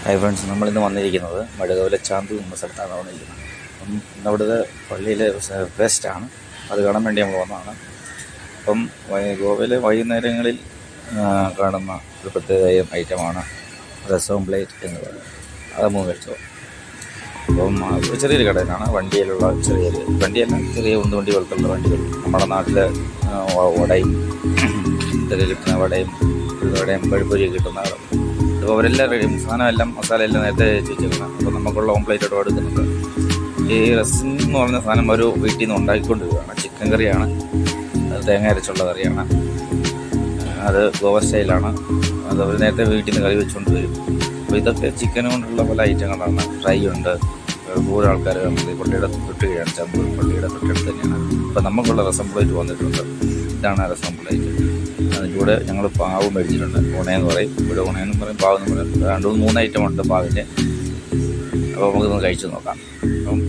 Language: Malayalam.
ഹായ് ഫ്രണ്ട്സ്, നമ്മളിന്ന് വന്നിരിക്കുന്നത് മടുകവല ചാന്ത് എന്ന സ്ഥലത്താണ് വന്നിരിക്കുന്നത്. അപ്പം ഇന്നവിടുത്തെ പള്ളിയിലെ ഫെസ്റ്റാണ്, അത് കാണാൻ വേണ്ടി നമ്മൾ വന്നതാണ്. അപ്പം ഗോവയിലെ വൈകുന്നേരങ്ങളിൽ കാണുന്ന ഒരു പ്രത്യേക ഐറ്റമാണ് രസം പ്ലേറ്റ് എന്ന് പറയുന്നത്. അത് നമ്മൾ കഴിച്ചോ. അപ്പം ചെറിയൊരു കടയിലാണ്, വണ്ടിയിലുള്ള ചെറിയ ഉന്തുവണ്ടി പോലത്തുള്ള വണ്ടികൾ. നമ്മുടെ നാട്ടിൽ വടയും കിട്ടുന്ന വടയും പഴുപ്പൊരിയൊക്കെ കിട്ടുന്ന അപ്പോൾ അവരെല്ലാം സാധനമെല്ലാം മസാലയെല്ലാം നേരത്തെ വെച്ചേക്കണം. അപ്പോൾ നമുക്കുള്ള ഓംപ്ലേറ്റോട് എടുക്കുന്നുണ്ട്. ഈ റസിൻ എന്ന് പറയുന്ന സാധനം ഒരു വീട്ടിൽ നിന്ന് ഉണ്ടാക്കിക്കൊണ്ടിരിക്കുകയാണ്. ചിക്കൻ കറിയാണ്, അത് തേങ്ങ അരച്ചുള്ള കറിയാണ്. അത് ഗോവ സ്റ്റൈലാണ്. അത് അവർ നേരത്തെ വീട്ടിൽ നിന്ന് കറി വെച്ചുകൊണ്ട് വരും. അപ്പോൾ ഇതൊക്കെ ചിക്കൻ കൊണ്ടുള്ള പല ഐറ്റങ്ങളാണ്. ഫ്രൈ ഉണ്ട്. കൂടുതൽ ആൾക്കാർ പള്ളിയുടെ തൊട്ടുകയാണ്, ചമ്പൂർ പള്ളിയുടെ തൊട്ടടുത്ത് തന്നെയാണ്. അപ്പോൾ നമുക്കുള്ള രസം പ്ലേറ്റ് വന്നിട്ടുണ്ട്. ഇതാണ് രസം പ്ലേറ്റ്. അതിൻ്റെ കൂടെ ഞങ്ങൾ പാവ് മേടിച്ചിട്ടുണ്ട്. ഉണയെന്ന് പറയും, ഇവിടെ ഉണയെന്നും പറയും, പാവെന്ന് പറയും. 2-3 ഐറ്റം ഉണ്ട് പാവിൻ്റെ. അപ്പോൾ നമുക്കിതൊന്ന് കഴിച്ച് നോക്കാം. അപ്പം